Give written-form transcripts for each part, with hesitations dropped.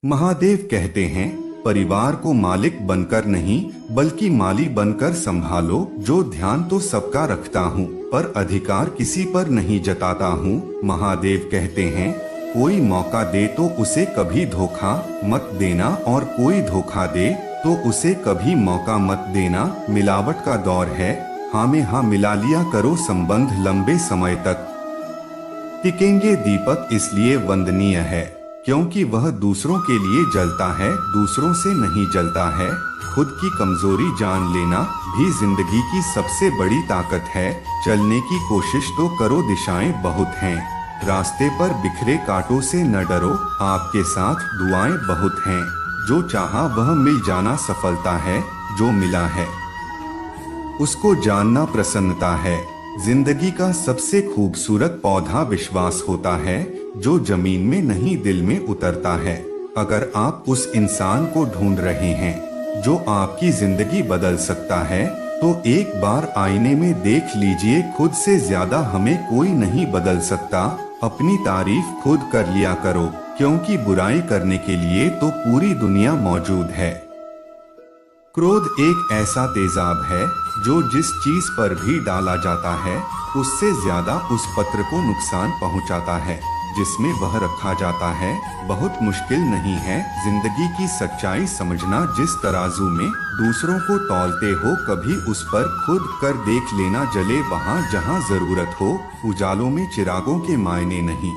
महादेव कहते हैं, परिवार को मालिक बनकर नहीं बल्कि माली बनकर संभालो। जो ध्यान तो सबका रखता हूँ पर अधिकार किसी पर नहीं जताता हूँ। महादेव कहते हैं, कोई मौका दे तो उसे कभी धोखा मत देना और कोई धोखा दे तो उसे कभी मौका मत देना। मिलावट का दौर है, हाँ में हाँ मिला लिया करो, संबंध लंबे समय तक टिकेंगे। दीपक इसलिए वंदनीय है क्योंकि वह दूसरों के लिए जलता है, दूसरों से नहीं जलता है। खुद की कमजोरी जान लेना भी जिंदगी की सबसे बड़ी ताकत है। चलने की कोशिश तो करो, दिशाएं बहुत हैं। रास्ते पर बिखरे कांटों से न डरो, आपके साथ दुआएं बहुत हैं। जो चाहा वह मिल जाना सफलता है, जो मिला है उसको जानना प्रसन्नता है। जिंदगी का सबसे खूबसूरत पौधा विश्वास होता है, जो जमीन में नहीं दिल में उतरता है। अगर आप उस इंसान को ढूंढ रहे हैं जो आपकी जिंदगी बदल सकता है, तो एक बार आईने में देख लीजिए। खुद से ज्यादा हमें कोई नहीं बदल सकता। अपनी तारीफ खुद कर लिया करो, क्योंकि बुराई करने के लिए तो पूरी दुनिया मौजूद है। क्रोध एक ऐसा तेजाब है जो जिस चीज पर भी डाला जाता है उससे ज्यादा उस पत्र को नुकसान पहुंचाता है जिसमें वह रखा जाता है। बहुत मुश्किल नहीं है जिंदगी की सच्चाई समझना। जिस तराजू में दूसरों को तौलते हो, कभी उस पर खुद कर देख लेना। जले वहाँ जहाँ जरूरत हो, उजालों में चिरागों के मायने नहीं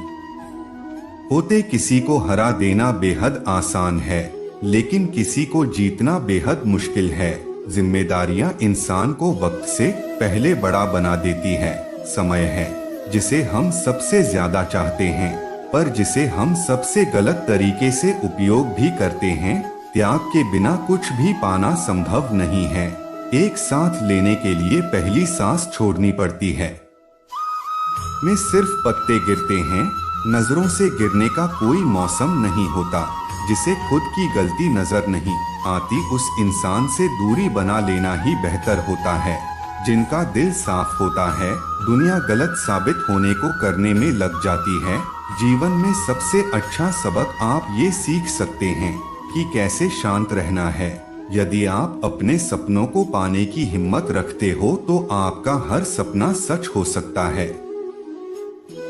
होते। किसी को हरा देना बेहद आसान है, लेकिन किसी को जीतना बेहद मुश्किल है। जिम्मेदारियां इंसान को वक्त से पहले बड़ा बना देती है। समय है जिसे हम सबसे ज्यादा चाहते हैं, पर जिसे हम सबसे गलत तरीके से उपयोग भी करते हैं। त्याग के बिना कुछ भी पाना संभव नहीं है। एक सांस लेने के लिए पहली सांस छोड़नी पड़ती है। में सिर्फ पत्ते गिरते हैं, नजरों से गिरने का कोई मौसम नहीं होता। जिसे खुद की गलती नजर नहीं आती, उस इंसान से दूरी बना लेना ही बेहतर होता है। जिनका दिल साफ होता है, दुनिया गलत साबित होने को करने में लग जाती है। जीवन में सबसे अच्छा सबक आप ये सीख सकते हैं कि कैसे शांत रहना है। यदि आप अपने सपनों को पाने की हिम्मत रखते हो, तो आपका हर सपना सच हो सकता है।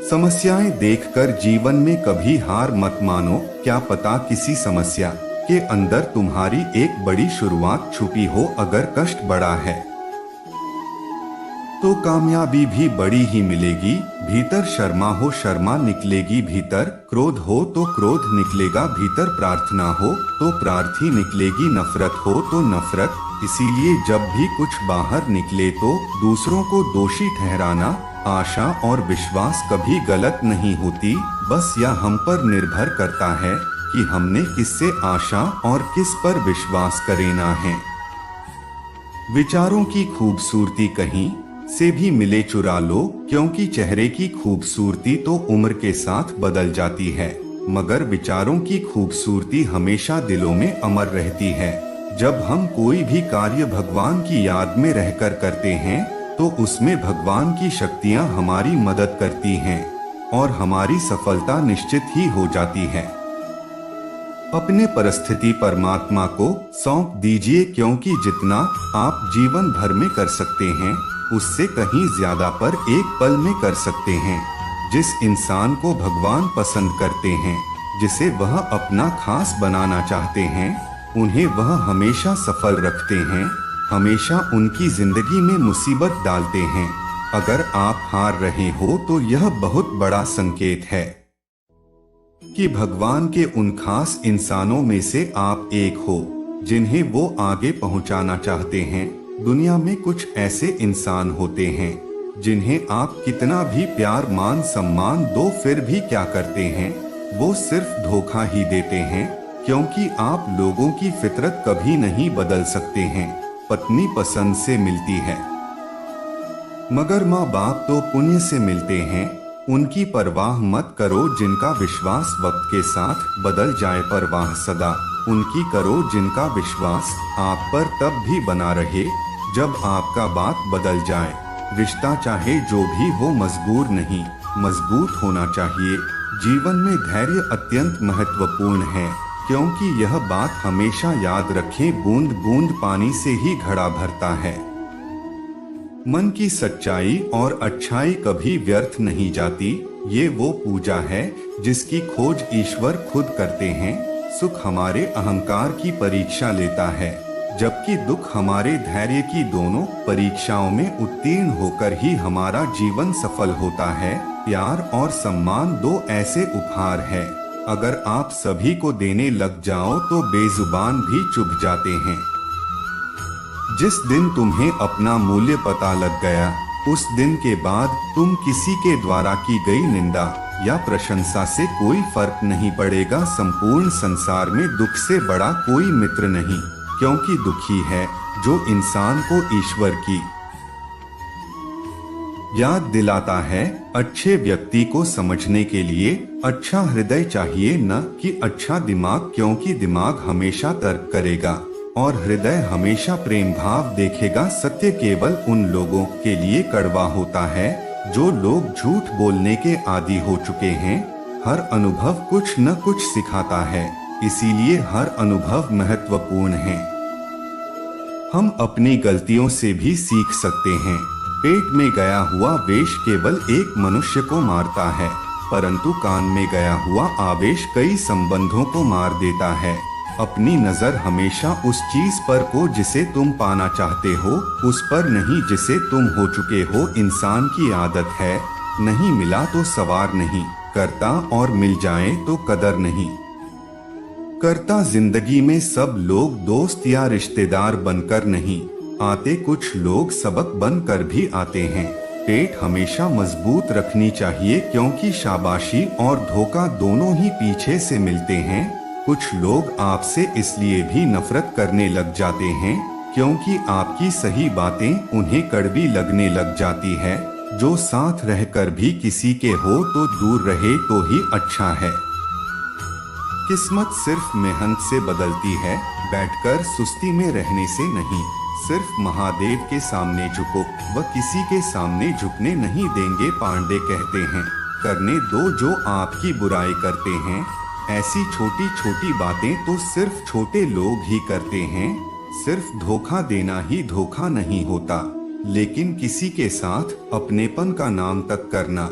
समस्याएं देखकर जीवन में कभी हार मत मानो। क्या पता किसी समस्या के अंदर तुम्हारी एक बड़ी शुरुआत छुपी हो। अगर कष्ट बड़ा है तो कामयाबी भी बड़ी ही मिलेगी। भीतर शर्मा हो, शर्मा निकलेगी भीतर। क्रोध हो तो क्रोध निकलेगा भीतर। प्रार्थना हो तो प्रार्थी निकलेगी। नफरत हो तो नफरत। इसीलिए जब भी कुछ बाहर निकले तो दूसरों को दोषी ठहराना। आशा और विश्वास कभी गलत नहीं होती, बस यह हम पर निर्भर करता है कि हमने किससे आशा और किस पर विश्वास करना है। विचारों की खूबसूरती कहीं से भी मिले चुरा लो, क्योंकि चेहरे की खूबसूरती तो उम्र के साथ बदल जाती है, मगर विचारों की खूबसूरती हमेशा दिलों में अमर रहती है। जब हम कोई भी कार्य भगवान की याद में रहकर करते हैं, तो उसमें भगवान की शक्तियां हमारी मदद करती हैं और हमारी सफलता निश्चित ही हो जाती है। अपने परिस्थिति परमात्मा को सौंप दीजिए, क्योंकि जितना आप जीवन भर में कर सकते हैं, उससे कहीं ज्यादा पर एक पल में कर सकते हैं। जिस इंसान को भगवान पसंद करते हैं, जिसे वह अपना खास बनाना चाहते हैं, उन्हें वह हमेशा सफल रखते हैं, हमेशा उनकी जिंदगी में मुसीबत डालते हैं। अगर आप हार रहे हो तो यह बहुत बड़ा संकेत है कि भगवान के उन खास इंसानों में से आप एक हो जिन्हें वो आगे पहुंचाना चाहते हैं। दुनिया में कुछ ऐसे इंसान होते हैं जिन्हें आप कितना भी प्यार मान सम्मान दो, फिर भी क्या करते हैं, वो सिर्फ धोखा ही देते हैं। क्योंकि आप लोगों की फितरत कभी नहीं बदल सकते हैं। पत्नी पसंद से मिलती है, मगर माँ बाप तो पुण्य से मिलते हैं। उनकी परवाह मत करो जिनका विश्वास वक्त के साथ बदल जाए, परवाह सदा उनकी करो जिनका विश्वास आप पर तब भी बना रहे जब आपका बात बदल जाए। रिश्ता चाहे जो भी हो मजबूर नहीं, मजबूत होना चाहिए। जीवन में धैर्य अत्यंत महत्वपूर्ण है। क्योंकि यह बात हमेशा याद रखें, बूंद बूंद पानी से ही घड़ा भरता है। मन की सच्चाई और अच्छाई कभी व्यर्थ नहीं जाती। ये वो पूजा है जिसकी खोज ईश्वर खुद करते हैं। सुख हमारे अहंकार की परीक्षा लेता है, जबकि दुख हमारे धैर्य की। दोनों परीक्षाओं में उत्तीर्ण होकर ही हमारा जीवन सफल होता है। प्यार और सम्मान दो ऐसे उपहार हैं, अगर आप सभी को देने लग जाओ तो बेजुबान भी चुभ जाते हैं। जिस दिन तुम्हें अपना मूल्य पता लग गया, उस दिन के बाद तुम किसी के द्वारा की गई निंदा या प्रशंसा से कोई फर्क नहीं पड़ेगा। संपूर्ण संसार में दुख से बड़ा कोई मित्र नहीं, क्योंकि दुखी है जो इंसान को ईश्वर की याद दिलाता है। अच्छे व्यक्ति को समझने के लिए अच्छा हृदय चाहिए, न कि अच्छा दिमाग, क्योंकि दिमाग हमेशा तर्क करेगा और हृदय हमेशा प्रेम भाव देखेगा। सत्य केवल उन लोगों के लिए कड़वा होता है जो लोग झूठ बोलने के आदी हो चुके हैं। हर अनुभव कुछ न कुछ सिखाता है, इसीलिए हर अनुभव महत्वपूर्ण है। हम अपनी गलतियों से भी सीख सकते हैं। पेट में गया हुआ विष केवल एक मनुष्य को मारता है, परंतु कान में गया हुआ आवेश कई संबंधों को मार देता है। अपनी नजर हमेशा उस चीज पर को जिसे तुम पाना चाहते हो, उस पर नहीं जिसे तुम हो चुके हो। इंसान की आदत है, नहीं मिला तो सवार नहीं करता और मिल जाए तो कदर नहीं करता। जिंदगी में सब लोग दोस्त या रिश्तेदार बनकर नहीं आते, कुछ लोग सबक बनकर भी आते हैं। पेट हमेशा मजबूत रखनी चाहिए, क्योंकि शाबाशी और धोखा दोनों ही पीछे से मिलते हैं। कुछ लोग आपसे इसलिए भी नफरत करने लग जाते हैं क्योंकि आपकी सही बातें उन्हें कड़वी लगने लग जाती है। जो साथ रहकर भी किसी के हो तो दूर रहे तो ही अच्छा है। किस्मत सिर्फ मेहनत से बदलती है, बैठकर सुस्ती में रहने से नहीं। सिर्फ महादेव के सामने झुको, वह किसी के सामने झुकने नहीं देंगे। पांडे कहते हैं, करने दो जो आपकी बुराई करते हैं। ऐसी छोटी छोटी बातें तो सिर्फ छोटे लोग ही करते हैं। सिर्फ धोखा देना ही धोखा नहीं होता, लेकिन किसी के साथ अपनेपन का नाम तक करना,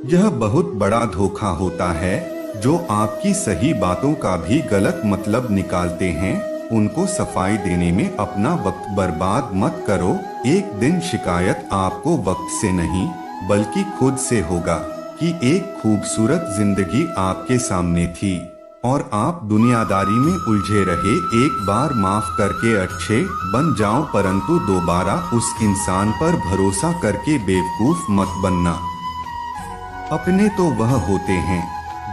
यह बहुत बड़ा धोखा होता है। जो आपकी सही बातों का भी गलत मतलब निकालते हैं, उनको सफाई देने में अपना वक्त बर्बाद मत करो। एक दिन शिकायत आपको वक्त से नहीं बल्कि खुद से होगा कि एक खूबसूरत जिंदगी आपके सामने थी और आप दुनियादारी में उलझे रहे। एक बार माफ करके अच्छे बन जाओ, परंतु दोबारा उस इंसान पर भरोसा करके बेवकूफ मत बनना। अपने तो वह होते हैं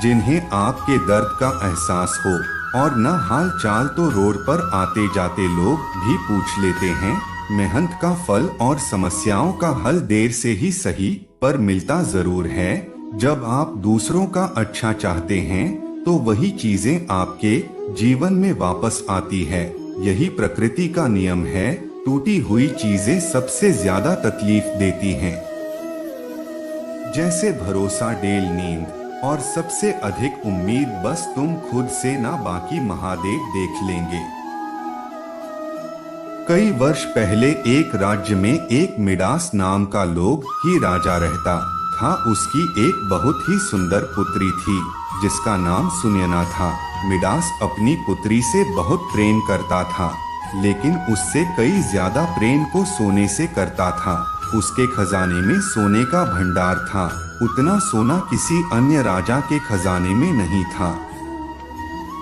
जिन्हें आपके दर्द का एहसास हो, और न हाल चाल तो रोड पर आते जाते लोग भी पूछ लेते हैं। मेहनत का फल और समस्याओं का हल देर से ही सही पर मिलता जरूर है। जब आप दूसरों का अच्छा चाहते हैं तो वही चीजें आपके जीवन में वापस आती है। यही प्रकृति का नियम है। टूटी हुई चीजें सबसे ज्यादा तकलीफ देती हैं। जैसे भरोसा, डेल, नींद और सबसे अधिक उम्मीद बस तुम खुद से ना, बाकी महादेव देख लेंगे। कई वर्ष पहले एक राज्य में एक मिडास नाम का लोग ही राजा रहता था। उसकी एक बहुत ही सुंदर पुत्री थी जिसका नाम सुनयना था। मिडास अपनी पुत्री से बहुत प्रेम करता था, लेकिन उससे कई ज्यादा प्रेम को सोने से करता था। उसके खजाने में सोने का भंडार था। उतना सोना किसी अन्य राजा के खजाने में नहीं था।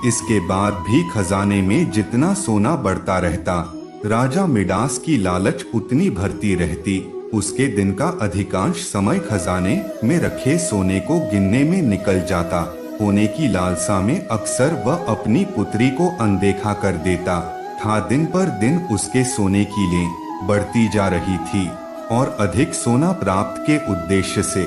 इसके बाद भी खजाने में जितना सोना बढ़ता रहता, राजा मिडास की लालच उतनी भरती रहती। उसके दिन का अधिकांश समय खजाने में रखे सोने को गिनने में निकल जाता। होने की लालसा में अक्सर वह अपनी पुत्री को अनदेखा कर देता था। दिन पर दिन उसके सोने की ले बढ़ती जा रही थी और अधिक सोना प्राप्त के उद्देश्य से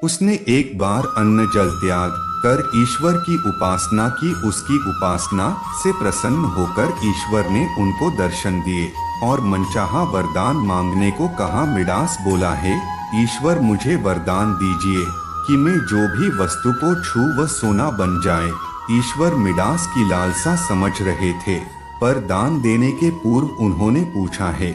उसने एक बार अन्न जल त्याग कर ईश्वर की उपासना की। उसकी उपासना से प्रसन्न होकर ईश्वर ने उनको दर्शन दिए और मनचाहा वरदान मांगने को कहा। मिडास बोला, है ईश्वर, मुझे वरदान दीजिए कि मैं जो भी वस्तु को छू वह सोना बन जाए। ईश्वर मिडास की लालसा समझ रहे थे, पर दान देने के पूर्व उन्होंने पूछा है,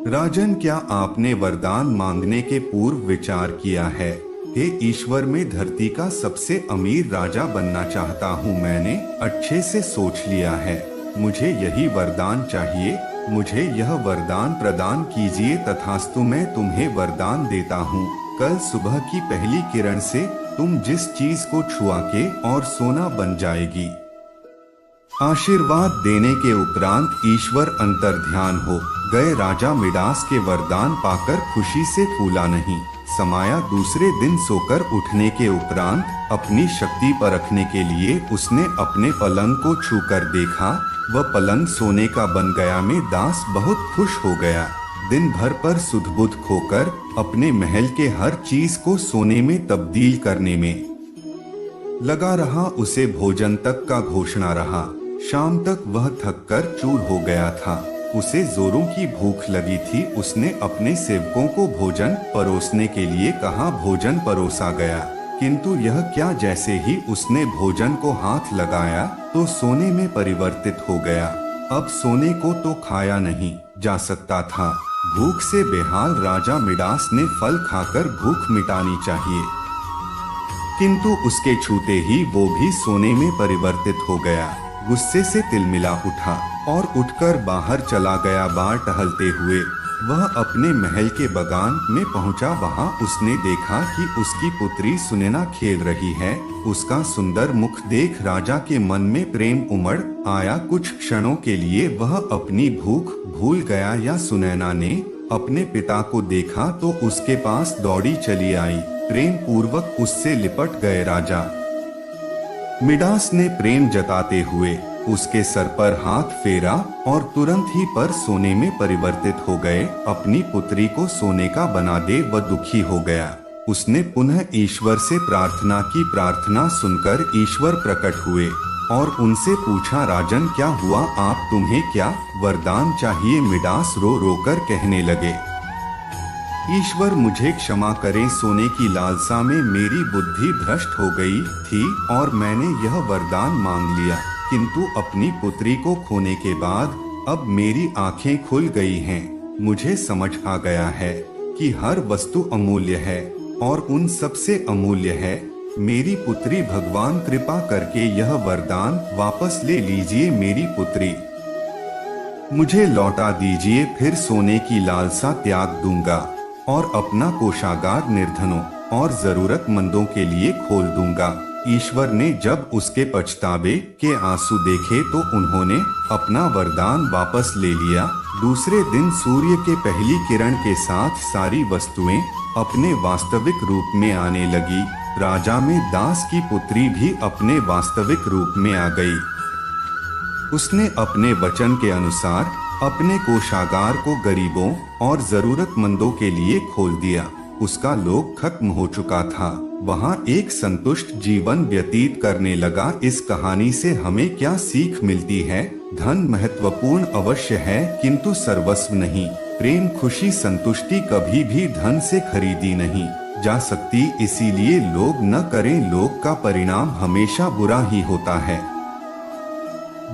राजन, क्या आपने वरदान मांगने के पूर्व विचार किया है? हे ईश्वर, मैं धरती का सबसे अमीर राजा बनना चाहता हूँ। मैंने अच्छे से सोच लिया है, मुझे यही वरदान चाहिए। मुझे यह वरदान प्रदान कीजिए। तथास्तु, मैं तुम्हें वरदान देता हूँ। कल सुबह की पहली किरण से तुम जिस चीज को छुआ के और सोना बन जाएगी। आशीर्वाद देने के उपरांत ईश्वर अंतर्ध्यान हो गए। राजा मिडास के वरदान पाकर खुशी से फूला नहीं समाया। दूसरे दिन सोकर उठने के उपरांत अपनी शक्ति परखने के लिए उसने अपने पलंग को छूकर देखा। वह पलंग सोने का बन गया। में दास बहुत खुश हो गया। दिन भर पर सुध-बुध खोकर अपने महल के हर चीज को सोने में तब्दील करने में लगा रहा। उसे भोजन तक का घोषणा रहा। शाम तक वह थककर चूर हो गया था। उसे जोरों की भूख लगी थी। उसने अपने सेवकों को भोजन परोसने के लिए कहा। भोजन परोसा गया, किंतु यह क्या, जैसे ही उसने भोजन को हाथ लगाया तो सोने में परिवर्तित हो गया। अब सोने को तो खाया नहीं जा सकता था। भूख से बेहाल राजा मिडास ने फल खाकर भूख मिटानी चाहिए, किंतु उसके छूते ही वो भी सोने में परिवर्तित हो गया। गुस्से से तिलमिला उठा और उठकर बाहर चला गया। बाहर टहलते हुए वह अपने महल के बगान में पहुंचा। वहां उसने देखा कि उसकी पुत्री सुनैना खेल रही है। उसका सुंदर मुख देख राजा के मन में प्रेम उमड़ आया। कुछ क्षणों के लिए वह अपनी भूख भूल गया। या सुनैना ने अपने पिता को देखा तो उसके पास दौड़ी चली आई। प्रेम पूर्वक उससे लिपट गए। राजा मिडास ने प्रेम जताते हुए उसके सर पर हाथ फेरा और तुरंत ही पर सोने में परिवर्तित हो गए। अपनी पुत्री को सोने का बना दे वह दुखी हो गया। उसने पुनः ईश्वर से प्रार्थना की। प्रार्थना सुनकर ईश्वर प्रकट हुए और उनसे पूछा, राजन, क्या हुआ? आप तुम्हें क्या वरदान चाहिए? मिडास रो रो कर कहने लगे, ईश्वर, मुझे क्षमा करें। सोने की लालसा में मेरी बुद्धि भ्रष्ट हो गई थी और मैंने यह वरदान मांग लिया, किंतु अपनी पुत्री को खोने के बाद अब मेरी आंखें खुल गई हैं। मुझे समझ आ गया है कि हर वस्तु अमूल्य है और उन सबसे अमूल्य है मेरी पुत्री। भगवान, कृपा करके यह वरदान वापस ले लीजिए। मेरी पुत्री मुझे लौटा दीजिए, फिर सोने की लालसा त्याग दूंगा और अपना कोषागार निर्धनों और जरूरतमंदों के लिए खोल दूंगा। ईश्वर ने जब उसके पछतावे के आंसू देखे तो उन्होंने अपना वरदान वापस ले लिया। दूसरे दिन सूर्य के पहली किरण के साथ सारी वस्तुएं अपने वास्तविक रूप में आने लगी। राजा में दास की पुत्री भी अपने वास्तविक रूप में आ गई। उसने अपने वचन के अनुसार अपने कोषागार को गरीबों और जरूरतमंदों के लिए खोल दिया। उसका लोभ खत्म हो चुका था। वहाँ एक संतुष्ट जीवन व्यतीत करने लगा। इस कहानी से हमें क्या सीख मिलती है? धन महत्वपूर्ण अवश्य है, किंतु सर्वस्व नहीं। प्रेम, खुशी, संतुष्टि कभी भी धन से खरीदी नहीं जा सकती। इसीलिए लोभ न करें। लोभ का परिणाम हमेशा बुरा ही होता है।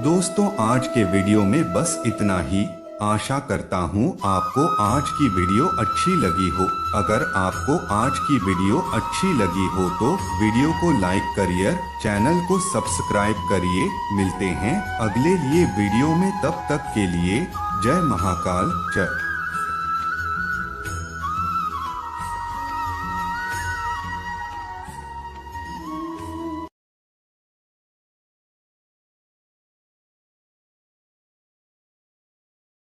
दोस्तों, आज के वीडियो में बस इतना ही। आशा करता हूँ आपको आज की वीडियो अच्छी लगी हो। अगर आपको आज की वीडियो अच्छी लगी हो तो वीडियो को लाइक करिए, चैनल को सब्सक्राइब करिए। मिलते हैं अगले लिए वीडियो में, तब तक के लिए जय महाकाल। जय।